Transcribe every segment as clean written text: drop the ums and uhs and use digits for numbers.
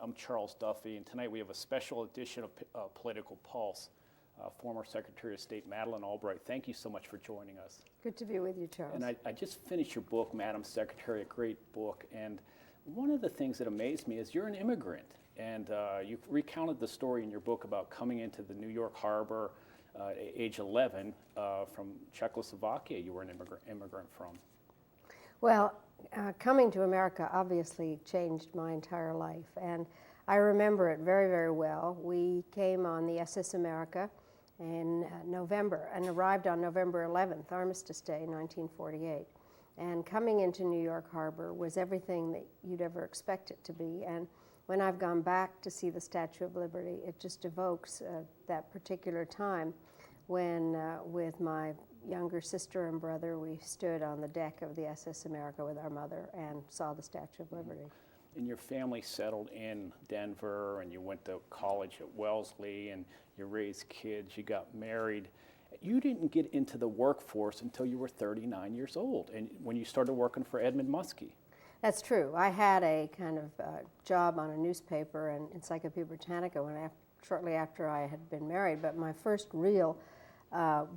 I'm Charles Duffy, and tonight we have a special edition of Political Pulse. Former Secretary of State Madeleine Albright, thank you so much for joining us. Good to be with you, Charles. And I just finished your book, Madam Secretary, a great book. And one of the things that amazed me is you're an immigrant. And you recounted the story in your book about coming into the New York harbor at age 11 from Czechoslovakia. You were an immigrant from. Well, coming to America obviously changed my entire life. And I remember it very, very well. We came on the SS America in November and arrived on November 11th, Armistice Day, 1948. And coming into New York Harbor was everything that you'd ever expect it to be. And when I've gone back to see the Statue of Liberty, it just evokes that particular time when, with my younger sister and brother, we stood on the deck of the SS America with our mother and saw the Statue of Liberty. And your family settled in Denver, and you went to college at Wellesley, and you raised kids, you got married. You didn't get into the workforce until you were 39 years old, and when you started working for Edmund Muskie. That's true. I had a kind of job on a newspaper in Encyclopedia Britannica shortly after I had been married, but my first real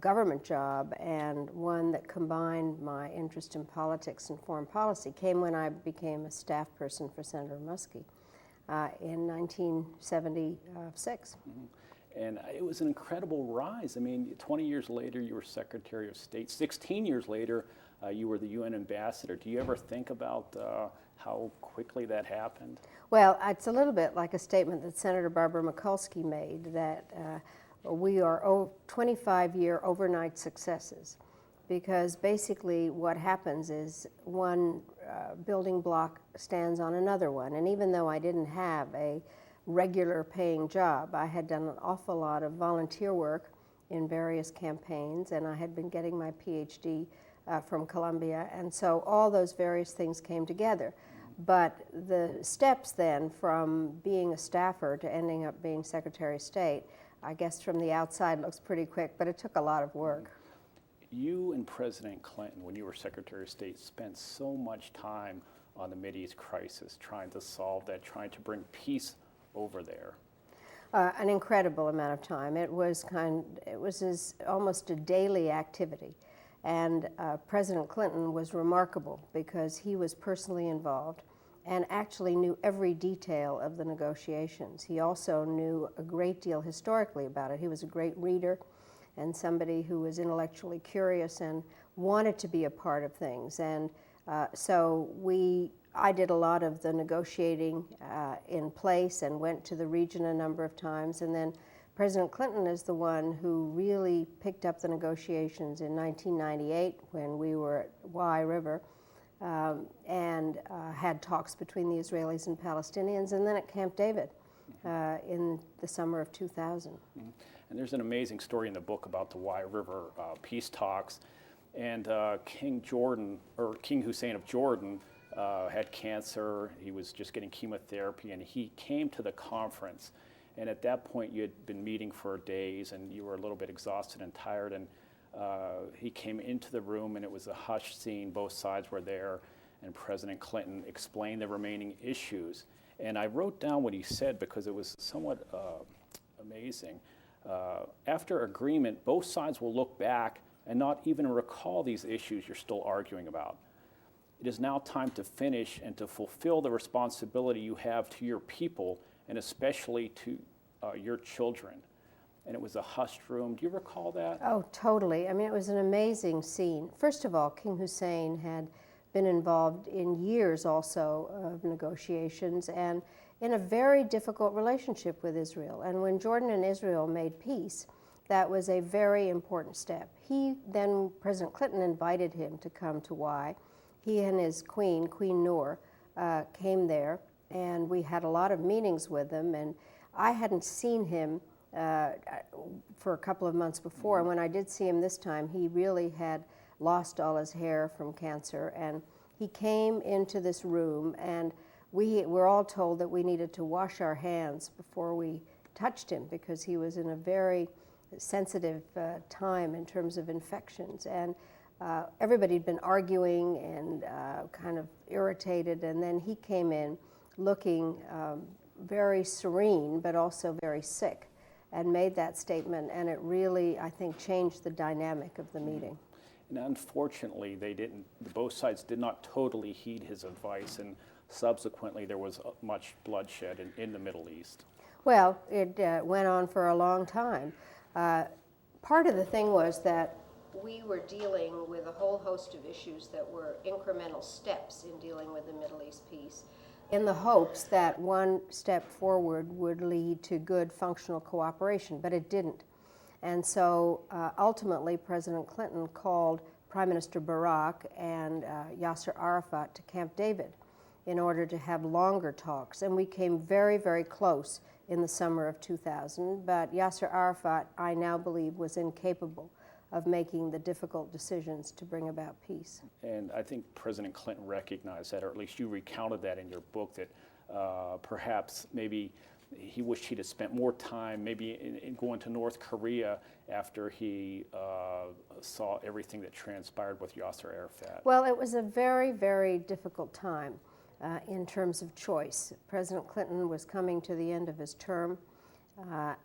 government job, and one that combined my interest in politics and foreign policy, came when I became a staff person for Senator Muskie in 1976. Mm-hmm. And it was an incredible rise. I mean, 20 years later, you were Secretary of State. 16 years later, you were the UN ambassador. Do you ever think about how quickly that happened? Well, it's a little bit like a statement that Senator Barbara Mikulski made, that we are 25-year overnight successes, because basically what happens is one building block stands on another one. And even though I didn't have a regular paying job, I had done an awful lot of volunteer work in various campaigns, and I had been getting my PhD from Columbia, and so all those various things came together. But the steps then from being a staffer to ending up being Secretary of State, I guess from the outside looks pretty quick, but it took a lot of work. You and President Clinton, when you were Secretary of State, spent so much time on the Mideast crisis, trying to solve that, trying to bring peace over there. An incredible amount of time. It was almost a daily activity. And President Clinton was remarkable because he was personally involved and actually knew every detail of the negotiations. He also knew a great deal historically about it. He was a great reader and somebody who was intellectually curious and wanted to be a part of things. And so I did a lot of the negotiating in place and went to the region a number of times. And then President Clinton is the one who really picked up the negotiations in 1998 when we were at Wye River and had talks between the Israelis and Palestinians, and then at Camp David in the summer of 2000. Mm-hmm. And there's an amazing story in the book about the Wye River peace talks. And King Hussein of Jordan had cancer. He was just getting chemotherapy, and he came to the conference. And at that point, you had been meeting for days, and you were a little bit exhausted and tired. And he came into the room, and it was a hushed scene. Both sides were there, and President Clinton explained the remaining issues. And I wrote down what he said because it was somewhat amazing. After agreement, both sides will look back and not even recall these issues you're still arguing about. It is now time to finish and to fulfill the responsibility you have to your people, and especially to your children. And it was a hushed room. Do you recall that? Oh, totally. I mean, it was an amazing scene. First of all, King Hussein had been involved in years also of negotiations and in a very difficult relationship with Israel. And when Jordan and Israel made peace, that was a very important step. President Clinton invited him to come to Wye. He and his queen, Queen Noor, came there, and we had a lot of meetings with him, and I hadn't seen him for a couple of months before, and when I did see him this time, he really had lost all his hair from cancer, and he came into this room, and we were all told that we needed to wash our hands before we touched him because he was in a very sensitive time in terms of infections, and everybody had been arguing and kind of irritated, and then he came in looking very serene, but also very sick, and made that statement, and it really, I think, changed the dynamic of the meeting. And unfortunately, both sides did not totally heed his advice, and subsequently there was much bloodshed in the Middle East. Well, it went on for a long time. Part of the thing was that we were dealing with a whole host of issues that were incremental steps in dealing with the Middle East peace, in the hopes that one step forward would lead to good functional cooperation, but it didn't. And so ultimately President Clinton called Prime Minister Barack and Yasser Arafat to Camp David in order to have longer talks. And we came very, very close in the summer of 2000, but Yasser Arafat, I now believe, was incapable of making the difficult decisions to bring about peace. And I think President Clinton recognized that, or at least you recounted that in your book, that perhaps maybe he wished he'd have spent more time maybe in going to North Korea after he saw everything that transpired with Yasser Arafat. Well, it was a very, very difficult time in terms of choice. President Clinton was coming to the end of his term,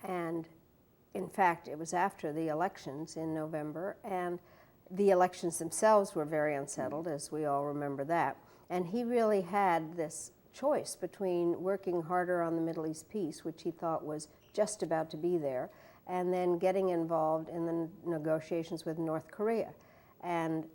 and in fact, it was after the elections in November, and the elections themselves were very unsettled, as we all remember that. And he really had this choice between working harder on the Middle East peace, which he thought was just about to be there, and then getting involved in the negotiations with North Korea. And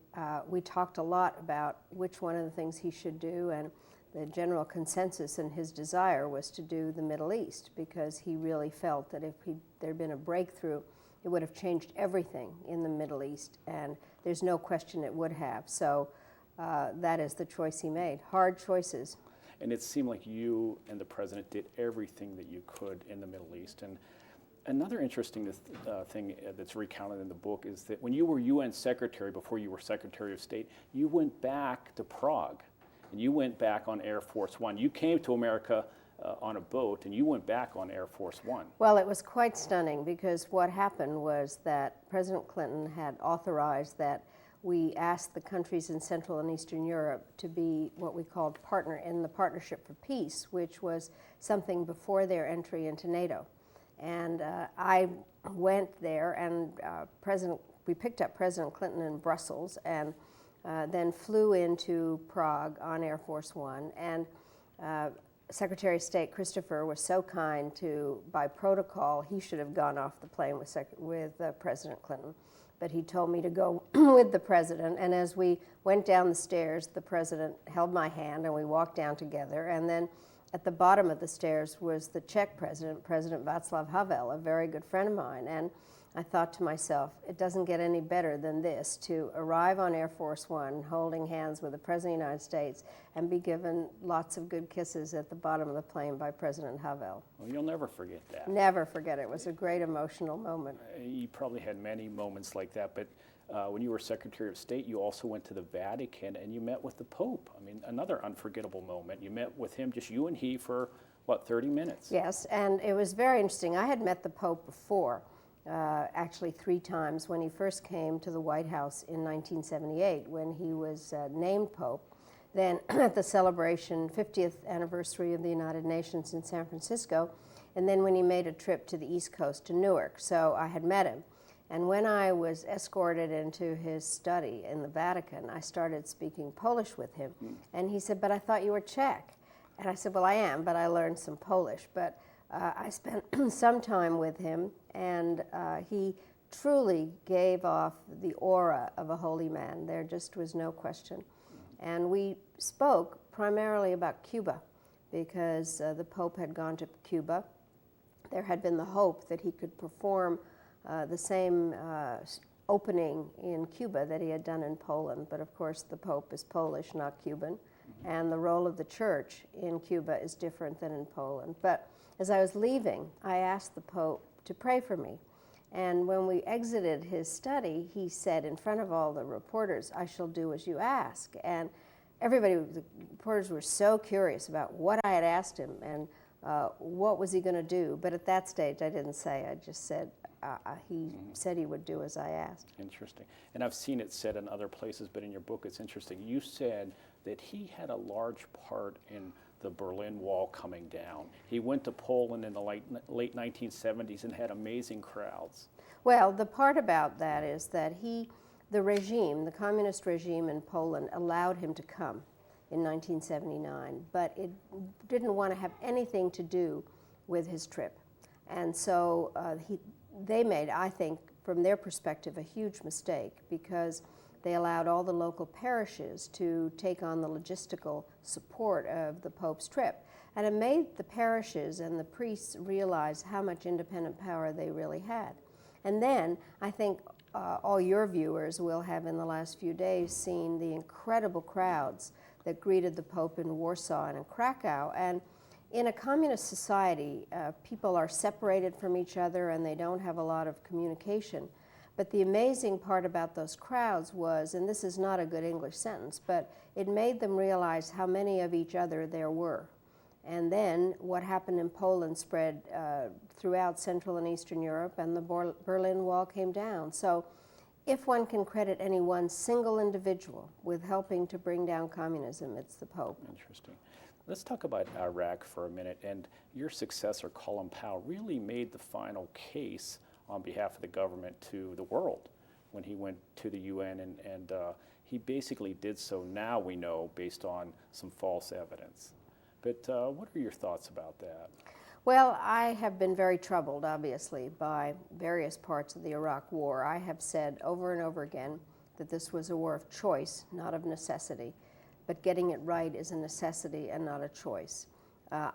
we talked a lot about which one of the things he should do, and the general consensus and his desire was to do the Middle East, because he really felt that if there'd been a breakthrough, it would have changed everything in the Middle East, and there's no question it would have. So that is the choice he made. Hard choices. And it seemed like you and the president did everything that you could in the Middle East. And another interesting thing that's recounted in the book is that when you were UN Secretary, before you were Secretary of State, you went back to Prague. And you went back on Air Force One. You came to America on a boat, and you went back on Air Force One. Well, it was quite stunning, because what happened was that President Clinton had authorized that we asked the countries in Central and Eastern Europe to be what we called partner in the Partnership for Peace, which was something before their entry into NATO. And I went there, and we picked up President Clinton in Brussels, and then flew into Prague on Air Force One. And Secretary of State Christopher was so kind to, by protocol, he should have gone off the plane with President Clinton. But he told me to go with the president. And as we went down the stairs, the president held my hand, and we walked down together. And then at the bottom of the stairs was the Czech president, President Václav Havel, a very good friend of mine. And I thought to myself, it doesn't get any better than this, to arrive on Air Force One holding hands with the President of the United States and be given lots of good kisses at the bottom of the plane by President Havel. Well, you'll never forget that. Never forget it. It was a great emotional moment. You probably had many moments like that, but when you were Secretary of State, you also went to the Vatican and you met with the Pope. I mean, another unforgettable moment. You met with him, just you and he, for, what, 30 minutes? Yes, and it was very interesting. I had met the Pope before. Actually 3 times, when he first came to the White House in 1978, when he was named Pope, then at the celebration 50th anniversary of the United Nations in San Francisco, and then when he made a trip to the East Coast to Newark. So I had met him. And when I was escorted into his study in the Vatican, I started speaking Polish with him. And he said, "But I thought you were Czech." And I said, "Well, I am, but I learned some Polish." But I spent some time with him, and he truly gave off the aura of a holy man. There just was no question. And we spoke primarily about Cuba, because the Pope had gone to Cuba. There had been the hope that he could perform the same opening in Cuba that he had done in Poland, but of course the Pope is Polish, not Cuban, and the role of the Church in Cuba is different than in Poland. But as I was leaving, I asked the Pope to pray for me. And when we exited his study, he said in front of all the reporters, "I shall do as you ask." And everybody, the reporters were so curious about what I had asked him and what was he going to do. But at that stage, I didn't say. I just said, he said he would do as I asked. Interesting. And I've seen it said in other places, but in your book it's interesting. You said that he had a large part in the Berlin Wall coming down. He went to Poland in the late 1970s and had amazing crowds. Well, the part about that is that the regime, the communist regime in Poland, allowed him to come in 1979, but it didn't want to have anything to do with his trip. And so they made, I think, from their perspective, a huge mistake, because they allowed all the local parishes to take on the logistical support of the Pope's trip. And it made the parishes and the priests realize how much independent power they really had. And then I think all your viewers will have in the last few days seen the incredible crowds that greeted the Pope in Warsaw and in Krakow. And in a communist society, people are separated from each other and they don't have a lot of communication. But the amazing part about those crowds was, and this is not a good English sentence, but it made them realize how many of each other there were. And then what happened in Poland spread throughout Central and Eastern Europe, and the Berlin Wall came down. So if one can credit any one single individual with helping to bring down communism, it's the Pope. Interesting. Let's talk about Iraq for a minute. And your successor, Colin Powell, really made the final case on behalf of the government to the world when he went to the UN, and he basically did so, now we know, based on some false evidence. But what are your thoughts about that? Well, I have been very troubled, obviously, by various parts of the Iraq War. I have said over and over again that this was a war of choice, not of necessity. But getting it right is a necessity and not a choice.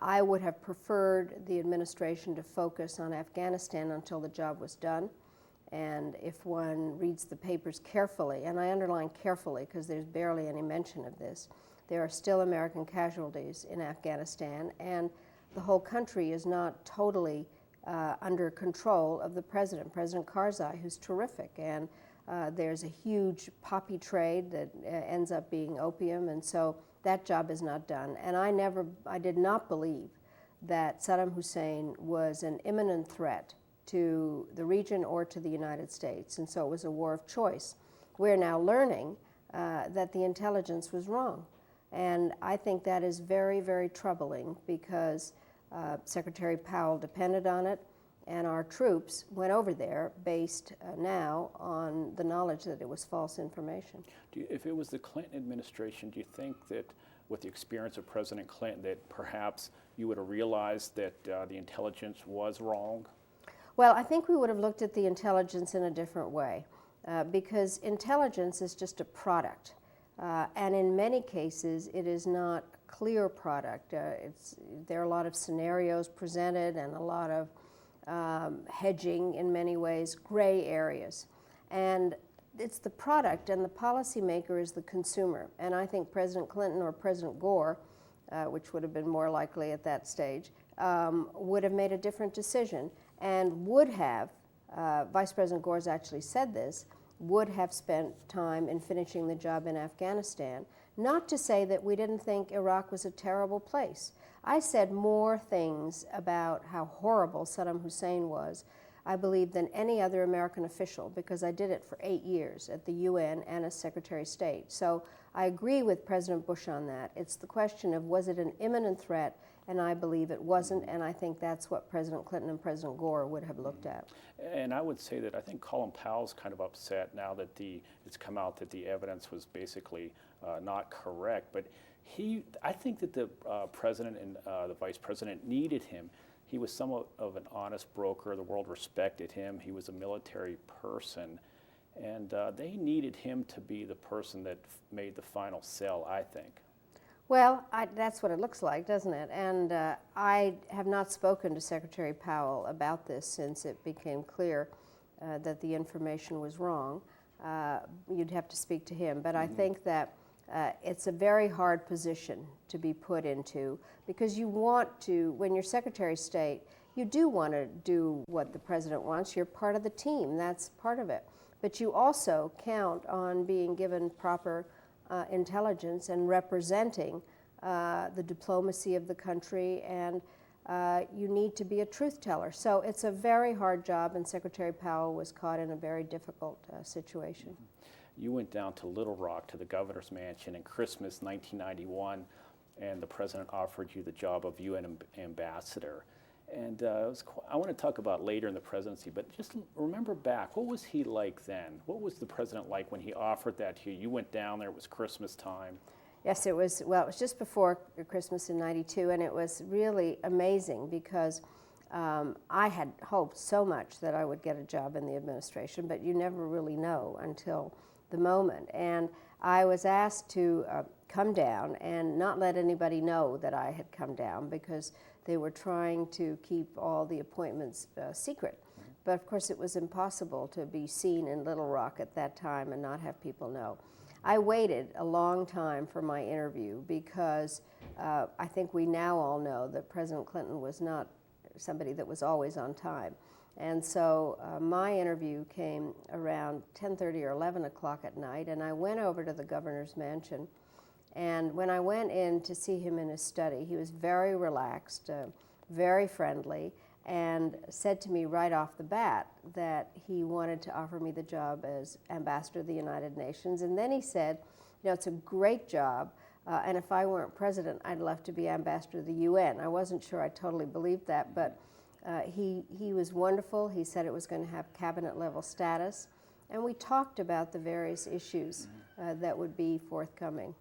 I would have preferred the administration to focus on Afghanistan until the job was done. And if one reads the papers carefully, and I underline carefully because there's barely any mention of this, there are still American casualties in Afghanistan, and the whole country is not totally under control of the president, President Karzai, who's terrific. And there's a huge poppy trade that ends up being opium, and so that job is not done. And I did not believe that Saddam Hussein was an imminent threat to the region or to the United States, and so it was a war of choice. We're now learning that the intelligence was wrong, and I think that is very, very troubling, because Secretary Powell depended on it, and our troops went over there based now on the knowledge that it was false information. If it was the Clinton administration, do you think that with the experience of President Clinton that perhaps you would have realized that the intelligence was wrong? Well, I think we would have looked at the intelligence in a different way, because intelligence is just a product. And in many cases, it is not a clear product. There are a lot of scenarios presented and a lot of hedging in many ways, gray areas. And it's the product, and the policymaker is the consumer. And I think President Clinton or President Gore, which would have been more likely at that stage, would have made a different decision, and would have, Vice President Gore's actually said this, would have spent time in finishing the job in Afghanistan. Not to say that we didn't think Iraq was a terrible place. I said more things about how horrible Saddam Hussein was, I believe, than any other American official, because I did it for 8 years at the UN and as Secretary of State. So I agree with President Bush on that. It's the question of, was it an imminent threat? And I believe it wasn't, and I think that's what President Clinton and President Gore would have looked at. And I would say that I think Colin Powell's kind of upset now that it's come out that the evidence was basically not correct. But I think that the president and the vice president needed him. He was somewhat of an honest broker. The world respected him. He was a military person. And they needed him to be the person that made the final sell, I think. Well, that's what it looks like, doesn't it? And I have not spoken to Secretary Powell about this since it became clear that the information was wrong. You'd have to speak to him. But I think that it's a very hard position to be put into, because you want to, when you're Secretary of State, you do want to do what the president wants. You're part of the team. That's part of it. But you also count on being given proper intelligence and representing the diplomacy of the country, and you need to be a truth teller. So it's a very hard job, and Secretary Powell was caught in a very difficult situation. You went down to Little Rock to the governor's mansion in Christmas 1991. and the president offered you the job of UN ambassador. And I want to talk about later in the presidency, but just remember back, what was he like then? What was the president like when he offered that to you? You went down there, it was Christmas time. Yes, it was, well, it was just before Christmas in '92, and it was really amazing because I had hoped so much that I would get a job in the administration, but you never really know until the moment. And I was asked to come down and not let anybody know that I had come down because they were trying to keep all the appointments secret. But of course it was impossible to be seen in Little Rock at that time and not have people know. I waited a long time for my interview because I think we now all know that President Clinton was not somebody that was always on time. And so my interview came around 10:30 or 11 o'clock at night, and I went over to the governor's mansion. And when I went in to see him in his study, he was very relaxed, very friendly, and said to me right off the bat that he wanted to offer me the job as ambassador of the United Nations. And then he said, you know, it's a great job, and if I weren't president, I'd love to be ambassador of the UN. I wasn't sure I totally believed that, but he was wonderful. He said it was going to have cabinet level status, and we talked about the various issues that would be forthcoming.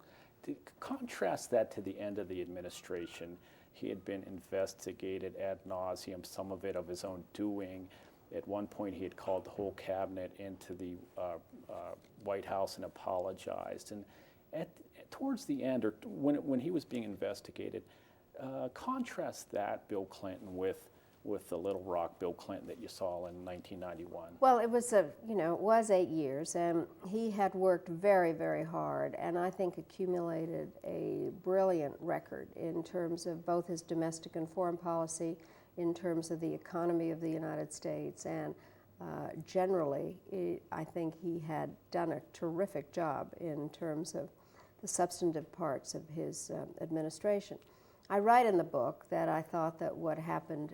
To contrast that to the end of the administration, he had been investigated ad nauseum, some of it of his own doing. At one point, he had called the whole cabinet into the White House and apologized. And towards the end, or when he was being investigated, contrast that Bill Clinton with the Little Rock Bill Clinton that you saw in 1991. Well, it was it was 8 years, and he had worked very, very hard, and I think accumulated a brilliant record in terms of both his domestic and foreign policy, in terms of the economy of the United States, and generally, I think he had done a terrific job in terms of the substantive parts of his administration. I write in the book that I thought that what happened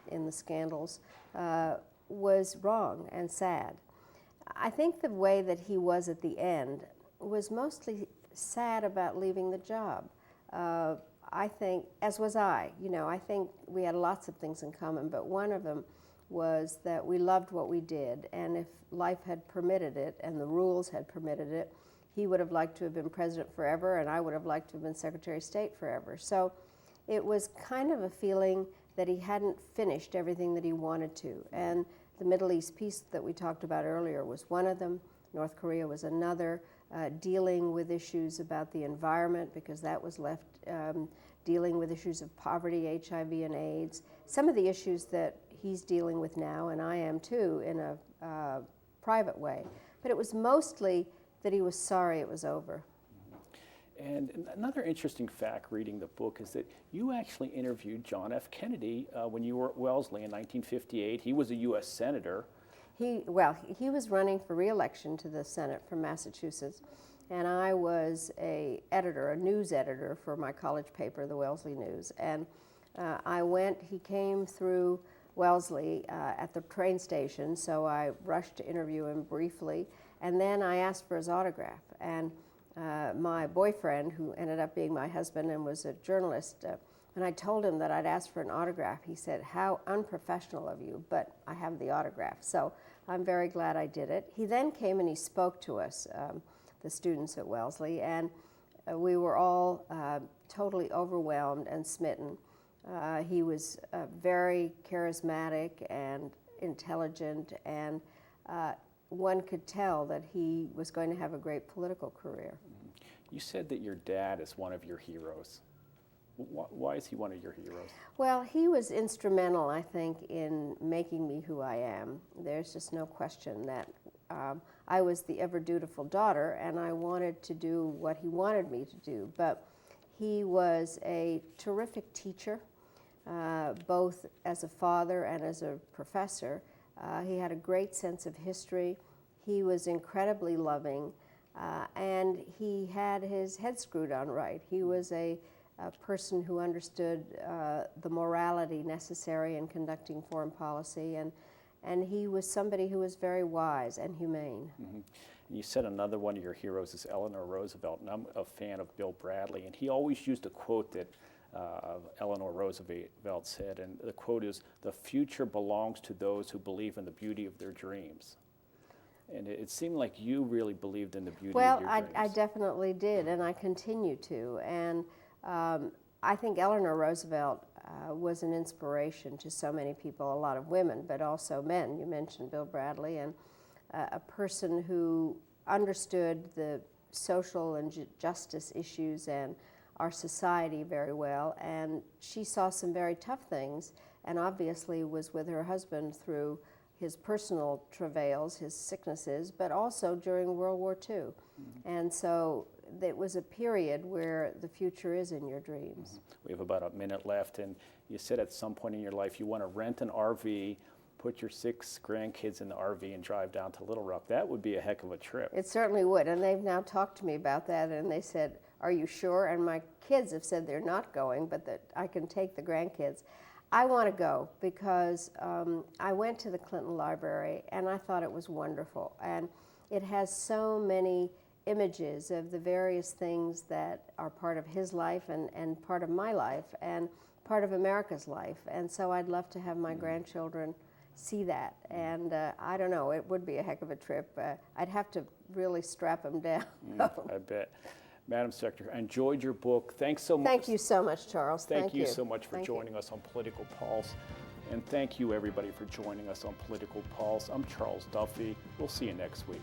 in the scandals was wrong and sad. I think the way that he was at the end was mostly sad about leaving the job. I think, as was I, you know, I think we had lots of things in common, but one of them was that we loved what we did, and if life had permitted it and the rules had permitted it, he would have liked to have been president forever, and I would have liked to have been Secretary of State forever. So it was kind of a feeling that he hadn't finished everything that he wanted to. And the Middle East peace that we talked about earlier was one of them. North Korea was another. Dealing with issues about the environment, because that was left, dealing with issues of poverty, HIV, and AIDS. Some of the issues that he's dealing with now, and I am too, in a private way. But it was mostly that he was sorry it was over. And another interesting fact reading the book is that you actually interviewed John F. Kennedy when you were at Wellesley in 1958. He was a U.S. Senator. He was running for re-election to the Senate from Massachusetts, and I was a news editor for my college paper, the Wellesley News. And he came through Wellesley at the train station, so I rushed to interview him briefly, and then I asked for his autograph. And my boyfriend, who ended up being my husband and was a journalist, when I told him that I'd asked for an autograph, he said, "How unprofessional of you, but I have the autograph." So I'm very glad I did it. He then came and he spoke to us, the students at Wellesley, and we were all totally overwhelmed and smitten. He was very charismatic and intelligent, and one could tell that he was going to have a great political career. You said that your dad is one of your heroes. Why is he one of your heroes? Well, he was instrumental, I think, in making me who I am. There's just no question that I was the ever dutiful daughter, and I wanted to do what he wanted me to do. But he was a terrific teacher, both as a father and as a professor. He had a great sense of history. He was incredibly loving, and he had his head screwed on right. He was a person who understood the morality necessary in conducting foreign policy, and he was somebody who was very wise and humane. Mm-hmm. And you said another one of your heroes is Eleanor Roosevelt, and I'm a fan of Bill Bradley, and he always used a quote that Eleanor Roosevelt said, and the quote is, "The future belongs to those who believe in the beauty of their dreams." And it seemed like you really believed in the beauty of your dreams. Well, I definitely did, and I continue to. And I think Eleanor Roosevelt was an inspiration to so many people, a lot of women, but also men. You mentioned Bill Bradley, and a person who understood the social and justice issues and our society very well. And she saw some very tough things, and obviously was with her husband through his personal travails, his sicknesses, but also during World War II. Mm-hmm. And so it was a period where the future is in your dreams. Mm-hmm. We have about a minute left, and you said at some point in your life you want to rent an RV, put your 6 grandkids in the RV and drive down to Little Rock. That would be a heck of a trip. It certainly would, and they've now talked to me about that, and they said, "Are you sure?" And my kids have said they're not going, but that I can take the grandkids. I want to go because I went to the Clinton Library and I thought it was wonderful. And it has so many images of the various things that are part of his life and part of my life and part of America's life. And so I'd love to have my grandchildren see that. And I don't know, it would be a heck of a trip. I'd have to really strap them down. I bet. Madam Secretary, I enjoyed your book. Thanks so much. Thank you so much, Charles. Thank you so much for joining us on Political Pulse. And thank you, everybody, for joining us on Political Pulse. I'm Charles Duffy. We'll see you next week.